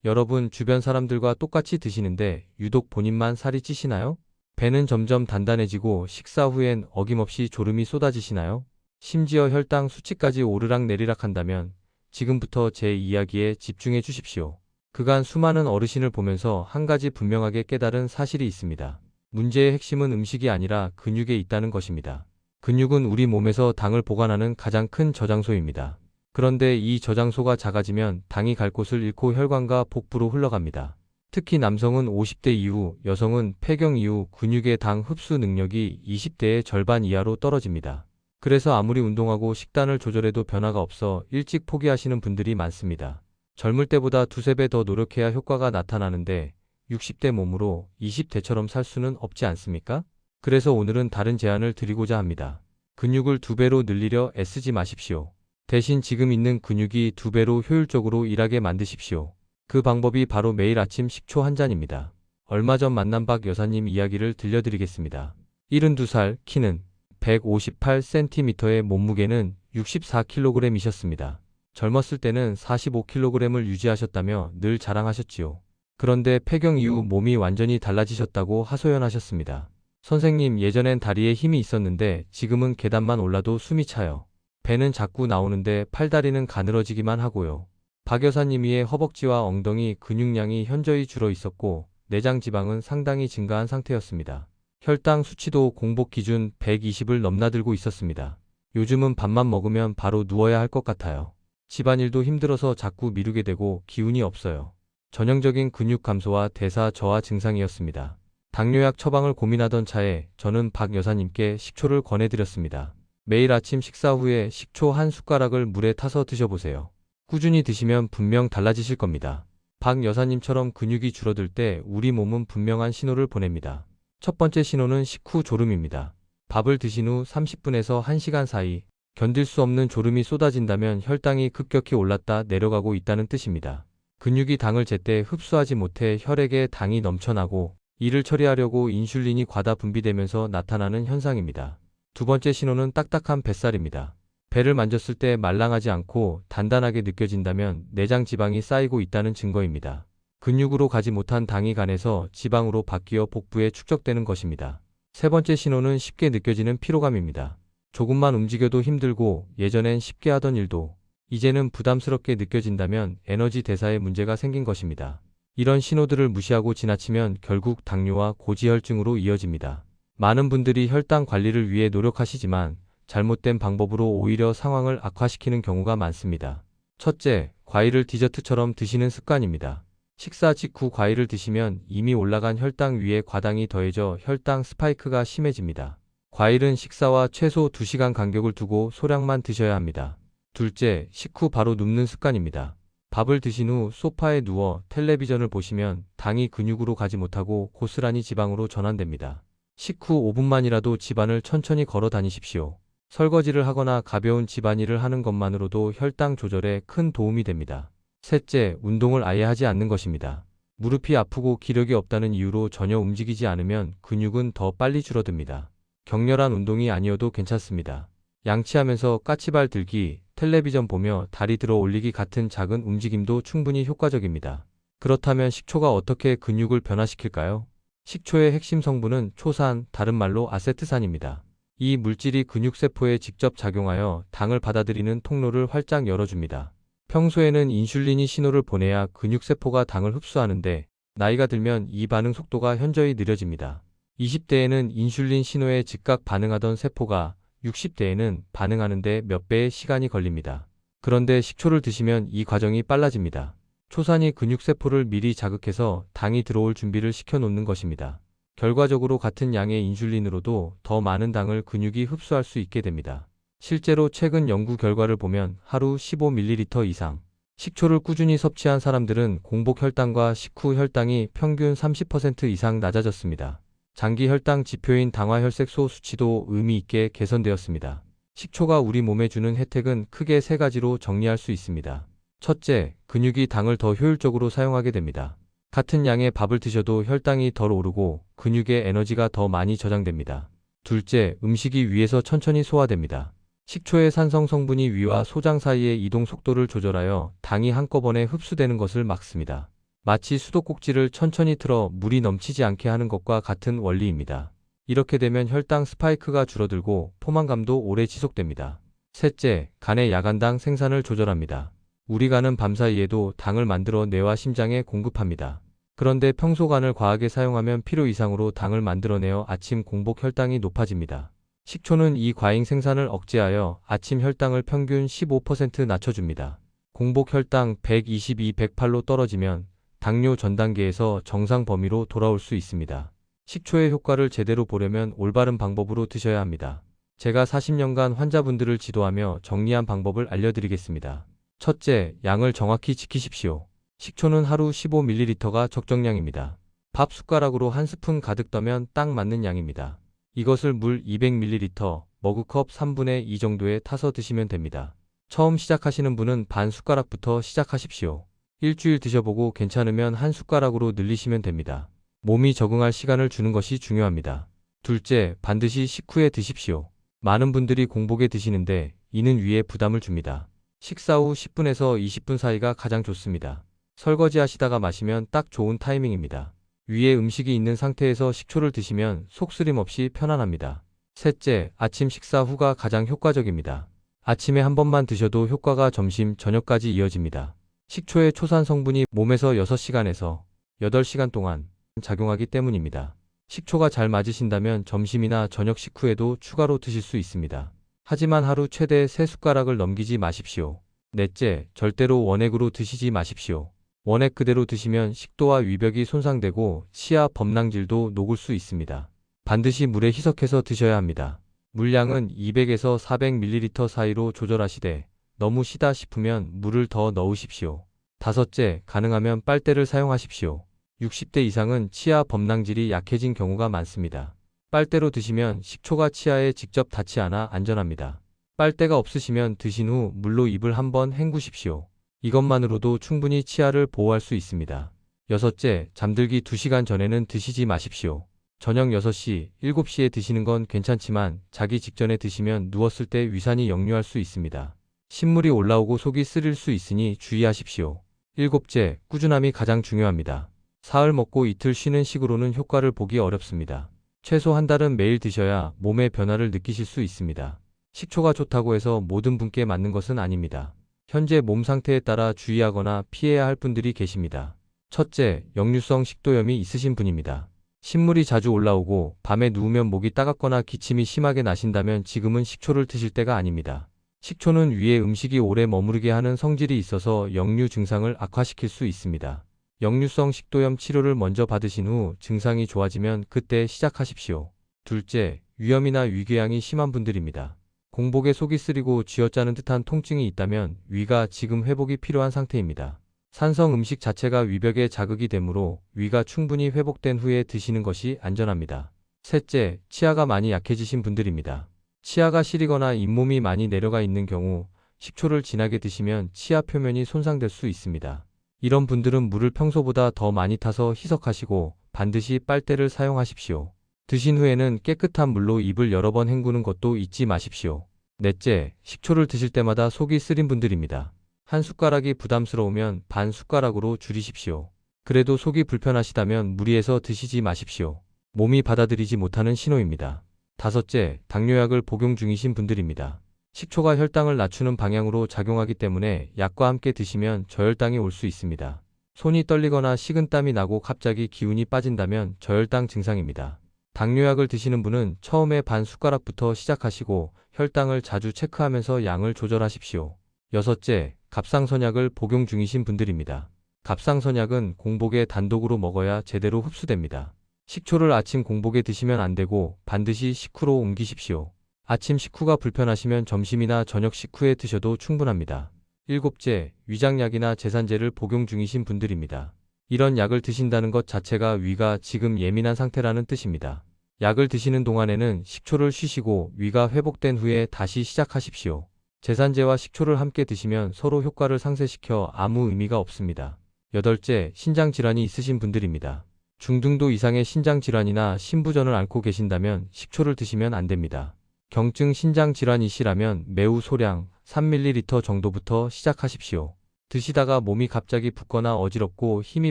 여러분 주변 사람들과 똑같이 드시는데 유독 본인만 살이 찌시나요? 배는 점점 단단해지고 식사 후엔 어김없이 졸음이 쏟아지시나요? 심지어 혈당 수치까지 오르락내리락 한다면 지금부터 제 이야기에 집중해 주십시오. 그간 수많은 어르신을 보면서 한 가지 분명하게 깨달은 사실이 있습니다. 문제의 핵심은 음식이 아니라 근육에 있다는 것입니다. 근육은 우리 몸에서 당을 보관하는 가장 큰 저장소입니다. 그런데 이 저장소가 작아지면 당이 갈 곳을 잃고 혈관과 복부로 흘러갑니다. 특히 남성은 50대 이후, 여성은 폐경 이후 근육의 당 흡수 능력이 20대의 절반 이하로 떨어집니다. 그래서 아무리 운동하고 식단을 조절해도 변화가 없어 일찍 포기하시는 분들이 많습니다. 젊을 때보다 두세 배 더 노력해야 효과가 나타나는데 60대 몸으로 20대처럼 살 수는 없지 않습니까? 그래서 오늘은 다른 제안을 드리고자 합니다. 근육을 2배로 늘리려 애쓰지 마십시오. 대신 지금 있는 근육이 2배로 효율적으로 일하게 만드십시오. 그 방법이 바로 매일 아침 식초 한 잔입니다. 얼마 전 만난 박 여사님 이야기를 들려드리겠습니다. 72살, 키는 158cm의 몸무게는 64kg이셨습니다. 젊었을 때는 45kg을 유지하셨다며 늘 자랑하셨지요. 그런데 폐경 이후 몸이 완전히 달라지셨다고 하소연하셨습니다. 선생님, 예전엔 다리에 힘이 있었는데 지금은 계단만 올라도 숨이 차요. 배는 자꾸 나오는데 팔다리는 가늘어지기만 하고요. 박 여사님의 허벅지와 엉덩이 근육량이 현저히 줄어 있었고 내장 지방은 상당히 증가한 상태였습니다. 혈당 수치도 공복 기준 120을 넘나들고 있었습니다. 요즘은 밥만 먹으면 바로 누워야 할 것 같아요. 집안일도 힘들어서 자꾸 미루게 되고 기운이 없어요. 전형적인 근육 감소와 대사 저하 증상이었습니다. 당뇨약 처방을 고민하던 차에 저는 박 여사님께 식초를 권해드렸습니다. 매일 아침 식사 후에 식초 한 숟가락을 물에 타서 드셔보세요. 꾸준히 드시면 분명 달라지실 겁니다. 박 여사님처럼 근육이 줄어들 때 우리 몸은 분명한 신호를 보냅니다. 첫 번째 신호는 식후 졸음입니다. 밥을 드신 후 30분에서 1시간 사이 견딜 수 없는 졸음이 쏟아진다면 혈당이 급격히 올랐다 내려가고 있다는 뜻입니다. 근육이 당을 제때 흡수하지 못해 혈액에 당이 넘쳐나고 이를 처리하려고 인슐린이 과다 분비되면서 나타나는 현상입니다. 두 번째 신호는 딱딱한 뱃살입니다. 배를 만졌을 때 말랑하지 않고 단단하게 느껴진다면 내장 지방이 쌓이고 있다는 증거입니다. 근육으로 가지 못한 당이 간에서 지방으로 바뀌어 복부에 축적되는 것입니다. 세 번째 신호는 쉽게 느껴지는 피로감입니다. 조금만 움직여도 힘들고 예전엔 쉽게 하던 일도 이제는 부담스럽게 느껴진다면 에너지 대사에 문제가 생긴 것입니다. 이런 신호들을 무시하고 지나치면 결국 당뇨와 고지혈증으로 이어집니다. 많은 분들이 혈당 관리를 위해 노력하시지만 잘못된 방법으로 오히려 상황을 악화시키는 경우가 많습니다. 첫째, 과일을 디저트처럼 드시는 습관입니다. 식사 직후 과일을 드시면 이미 올라간 혈당 위에 과당이 더해져 혈당 스파이크가 심해집니다. 과일은 식사와 최소 2시간 간격을 두고 소량만 드셔야 합니다. 둘째, 식후 바로 눕는 습관입니다. 밥을 드신 후 소파에 누워 텔레비전을 보시면 당이 근육으로 가지 못하고 고스란히 지방으로 전환됩니다. 식후 5분만이라도 집안을 천천히 걸어 다니십시오. 설거지를 하거나 가벼운 집안일을 하는 것만으로도 혈당 조절에 큰 도움이 됩니다. 셋째, 운동을 아예 하지 않는 것입니다. 무릎이 아프고 기력이 없다는 이유로 전혀 움직이지 않으면 근육은 더 빨리 줄어듭니다. 격렬한 운동이 아니어도 괜찮습니다. 양치하면서 까치발 들기, 텔레비전 보며 다리 들어 올리기 같은 작은 움직임도 충분히 효과적입니다. 그렇다면 식초가 어떻게 근육을 변화시킬까요? 식초의 핵심 성분은 초산, 다른 말로 아세트산입니다. 이 물질이 근육세포에 직접 작용하여 당을 받아들이는 통로를 활짝 열어줍니다. 평소에는 인슐린이 신호를 보내야 근육세포가 당을 흡수하는데 나이가 들면 이 반응 속도가 현저히 느려집니다. 20대에는 인슐린 신호에 즉각 반응하던 세포가 60대에는 반응하는데 몇 배의 시간이 걸립니다. 그런데 식초를 드시면 이 과정이 빨라집니다. 초산이 근육세포를 미리 자극해서 당이 들어올 준비를 시켜놓는 것입니다. 결과적으로 같은 양의 인슐린으로도 더 많은 당을 근육이 흡수할 수 있게 됩니다. 실제로 최근 연구 결과를 보면 하루 15ml 이상 식초를 꾸준히 섭취한 사람들은 공복 혈당과 식후 혈당이 평균 30% 이상 낮아졌습니다. 장기 혈당 지표인 당화혈색소 수치도 의미 있게 개선되었습니다. 식초가 우리 몸에 주는 혜택은 크게 세 가지로 정리할 수 있습니다. 첫째, 근육이 당을 더 효율적으로 사용하게 됩니다. 같은 양의 밥을 드셔도 혈당이 덜 오르고 근육에 에너지가 더 많이 저장됩니다. 둘째, 음식이 위에서 천천히 소화됩니다. 식초의 산성 성분이 위와 소장 사이의 이동 속도를 조절하여 당이 한꺼번에 흡수되는 것을 막습니다. 마치 수도꼭지를 천천히 틀어 물이 넘치지 않게 하는 것과 같은 원리입니다. 이렇게 되면 혈당 스파이크가 줄어들고 포만감도 오래 지속됩니다. 셋째, 간의 야간당 생산을 조절합니다. 우리 간은 밤사이에도 당을 만들어 뇌와 심장에 공급합니다. 그런데 평소 간을 과하게 사용하면 필요 이상으로 당을 만들어내어 아침 공복 혈당이 높아집니다. 식초는 이 과잉 생산을 억제하여 아침 혈당을 평균 15% 낮춰줍니다. 공복 혈당 122-108로 떨어지면 당뇨 전 단계에서 정상 범위로 돌아올 수 있습니다. 식초의 효과를 제대로 보려면 올바른 방법으로 드셔야 합니다. 제가 40년간 환자분들을 지도하며 정리한 방법을 알려드리겠습니다. 첫째, 양을 정확히 지키십시오. 식초는 하루 15ml가 적정량입니다. 밥 숟가락으로 한 스푼 가득 떠면 딱 맞는 양입니다. 이것을 물 200ml, 머그컵 3분의 2 정도에 타서 드시면 됩니다. 처음 시작하시는 분은 반 숟가락부터 시작하십시오. 일주일 드셔보고 괜찮으면 한 숟가락으로 늘리시면 됩니다. 몸이 적응할 시간을 주는 것이 중요합니다. 둘째, 반드시 식후에 드십시오. 많은 분들이 공복에 드시는데 이는 위에 부담을 줍니다. 식사 후 10분에서 20분 사이가 가장 좋습니다. 설거지 하시다가 마시면 딱 좋은 타이밍입니다. 위에 음식이 있는 상태에서 식초를 드시면 속쓰림 없이 편안합니다. 셋째, 아침 식사 후가 가장 효과적입니다. 아침에 한 번만 드셔도 효과가 점심, 저녁까지 이어집니다. 식초의 초산 성분이 몸에서 6시간에서 8시간 동안 작용하기 때문입니다. 식초가 잘 맞으신다면 점심이나 저녁 식후에도 추가로 드실 수 있습니다. 하지만 하루 최대 3숟가락을 넘기지 마십시오. 넷째, 절대로 원액으로 드시지 마십시오. 원액 그대로 드시면 식도와 위벽이 손상되고 치아 범랑질도 녹을 수 있습니다. 반드시 물에 희석해서 드셔야 합니다. 물량은 200에서 400ml 사이로 조절하시되 너무 시다 싶으면 물을 더 넣으십시오. 다섯째, 가능하면 빨대를 사용하십시오. 60대 이상은 치아 범랑질이 약해진 경우가 많습니다. 빨대로 드시면 식초가 치아에 직접 닿지 않아 안전합니다. 빨대가 없으시면 드신 후 물로 입을 한번 헹구십시오. 이것만으로도 충분히 치아를 보호할 수 있습니다. 여섯째, 잠들기 2시간 전에는 드시지 마십시오. 저녁 6시, 7시에 드시는 건 괜찮지만 자기 직전에 드시면 누웠을 때 위산이 역류할 수 있습니다. 신물이 올라오고 속이 쓰릴 수 있으니 주의하십시오. 일곱째, 꾸준함이 가장 중요합니다. 사흘 먹고 이틀 쉬는 식으로는 효과를 보기 어렵습니다. 최소 한 달은 매일 드셔야 몸의 변화를 느끼실 수 있습니다. 식초가 좋다고 해서 모든 분께 맞는 것은 아닙니다. 현재 몸 상태에 따라 주의하거나 피해야 할 분들이 계십니다. 첫째, 역류성 식도염이 있으신 분입니다. 신물이 자주 올라오고 밤에 누우면 목이 따갑거나 기침이 심하게 나신다면 지금은 식초를 드실 때가 아닙니다. 식초는 위에 음식이 오래 머무르게 하는 성질이 있어서 역류 증상을 악화시킬 수 있습니다. 역류성 식도염 치료를 먼저 받으신 후 증상이 좋아지면 그때 시작하십시오. 둘째, 위염이나 위궤양이 심한 분들입니다. 공복에 속이 쓰리고 쥐어짜는 듯한 통증이 있다면 위가 지금 회복이 필요한 상태입니다. 산성 음식 자체가 위벽에 자극이 되므로 위가 충분히 회복된 후에 드시는 것이 안전합니다. 셋째, 치아가 많이 약해지신 분들입니다. 치아가 시리거나 잇몸이 많이 내려가 있는 경우 식초를 진하게 드시면 치아 표면이 손상될 수 있습니다. 이런 분들은 물을 평소보다 더 많이 타서 희석하시고 반드시 빨대를 사용하십시오. 드신 후에는 깨끗한 물로 입을 여러 번 헹구는 것도 잊지 마십시오. 넷째, 식초를 드실 때마다 속이 쓰린 분들입니다. 한 숟가락이 부담스러우면 반 숟가락으로 줄이십시오. 그래도 속이 불편하시다면 무리해서 드시지 마십시오. 몸이 받아들이지 못하는 신호입니다. 다섯째, 당뇨약을 복용 중이신 분들입니다. 식초가 혈당을 낮추는 방향으로 작용하기 때문에 약과 함께 드시면 저혈당이 올 수 있습니다. 손이 떨리거나 식은땀이 나고 갑자기 기운이 빠진다면 저혈당 증상입니다. 당뇨약을 드시는 분은 처음에 반 숟가락부터 시작하시고 혈당을 자주 체크하면서 양을 조절하십시오. 여섯째, 갑상선약을 복용 중이신 분들입니다. 갑상선약은 공복에 단독으로 먹어야 제대로 흡수됩니다. 식초를 아침 공복에 드시면 안 되고 반드시 식후로 옮기십시오. 아침 식후가 불편하시면 점심이나 저녁 식후에 드셔도 충분합니다. 일곱째, 위장약이나 제산제를 복용 중이신 분들입니다. 이런 약을 드신다는 것 자체가 위가 지금 예민한 상태라는 뜻입니다. 약을 드시는 동안에는 식초를 쉬시고 위가 회복된 후에 다시 시작하십시오. 제산제와 식초를 함께 드시면 서로 효과를 상쇄시켜 아무 의미가 없습니다. 여덟째, 신장질환이 있으신 분들입니다. 중등도 이상의 신장질환이나 신부전을 앓고 계신다면 식초를 드시면 안 됩니다. 경증 신장질환이시라면 매우 소량 3ml 정도부터 시작하십시오. 드시다가 몸이 갑자기 붓거나 어지럽고 힘이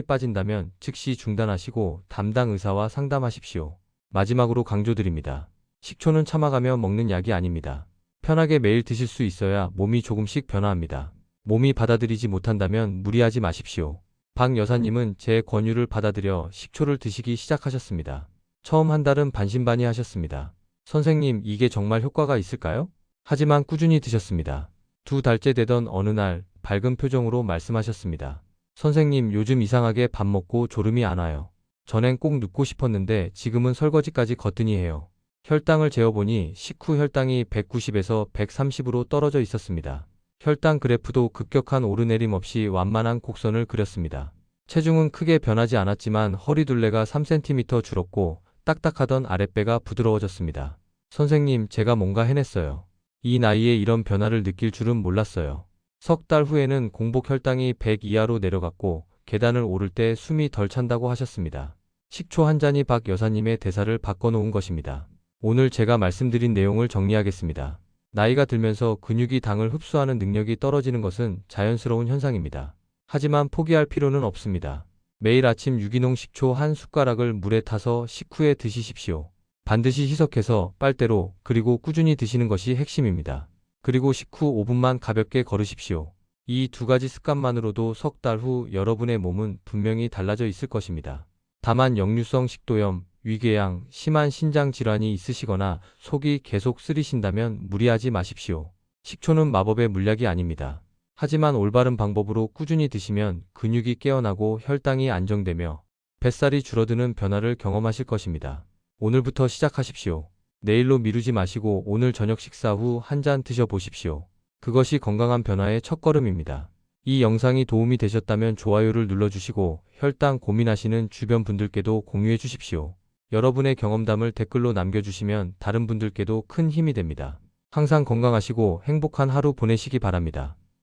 빠진다면 즉시 중단하시고 담당 의사와 상담하십시오. 마지막으로 강조드립니다. 식초는 참아가며 먹는 약이 아닙니다. 편하게 매일 드실 수 있어야 몸이 조금씩 변화합니다. 몸이 받아들이지 못한다면 무리하지 마십시오. 박 여사님은 제 권유를 받아들여 식초를 드시기 시작하셨습니다. 처음 한 달은 반신반의하셨습니다. 선생님, 이게 정말 효과가 있을까요? 하지만 꾸준히 드셨습니다. 2달째 되던 어느 날 밝은 표정으로 말씀하셨습니다. 선생님, 요즘 이상하게 밥 먹고 졸음이 안 와요. 전엔 꼭 눕고 싶었는데 지금은 설거지까지 거뜬히 해요. 혈당을 재어보니 식후 혈당이 190에서 130으로 떨어져 있었습니다. 혈당 그래프도 급격한 오르내림 없이 완만한 곡선을 그렸습니다. 체중은 크게 변하지 않았지만 허리둘레가 3cm 줄었고 딱딱하던 아랫배가 부드러워졌습니다. 선생님, 제가 뭔가 해냈어요. 이 나이에 이런 변화를 느낄 줄은 몰랐어요. 3달 후에는 공복 혈당이 100 이하로 내려갔고 계단을 오를 때 숨이 덜 찬다고 하셨습니다. 식초 한 잔이 박 여사님의 대사를 바꿔놓은 것입니다. 오늘 제가 말씀드린 내용을 정리하겠습니다. 나이가 들면서 근육이 당을 흡수하는 능력이 떨어지는 것은 자연스러운 현상입니다. 하지만 포기할 필요는 없습니다. 매일 아침 유기농 식초 한 숟가락을 물에 타서 식후에 드시십시오. 반드시 희석해서 빨대로 그리고 꾸준히 드시는 것이 핵심입니다. 그리고 식후 5분만 가볍게 걸으십시오. 이 2가지 습관만으로도 3달 후 여러분의 몸은 분명히 달라져 있을 것입니다. 다만 역류성 식도염, 위궤양, 심한 신장 질환이 있으시거나 속이 계속 쓰리신다면 무리하지 마십시오. 식초는 마법의 물약이 아닙니다. 하지만 올바른 방법으로 꾸준히 드시면 근육이 깨어나고 혈당이 안정되며 뱃살이 줄어드는 변화를 경험하실 것입니다. 오늘부터 시작하십시오. 내일로 미루지 마시고 오늘 저녁 식사 후 한 잔 드셔보십시오. 그것이 건강한 변화의 첫걸음입니다. 이 영상이 도움이 되셨다면 좋아요를 눌러주시고 혈당 고민하시는 주변 분들께도 공유해 주십시오. 여러분의 경험담을 댓글로 남겨주시면 다른 분들께도 큰 힘이 됩니다. 항상 건강하시고 행복한 하루 보내시기 바랍니다.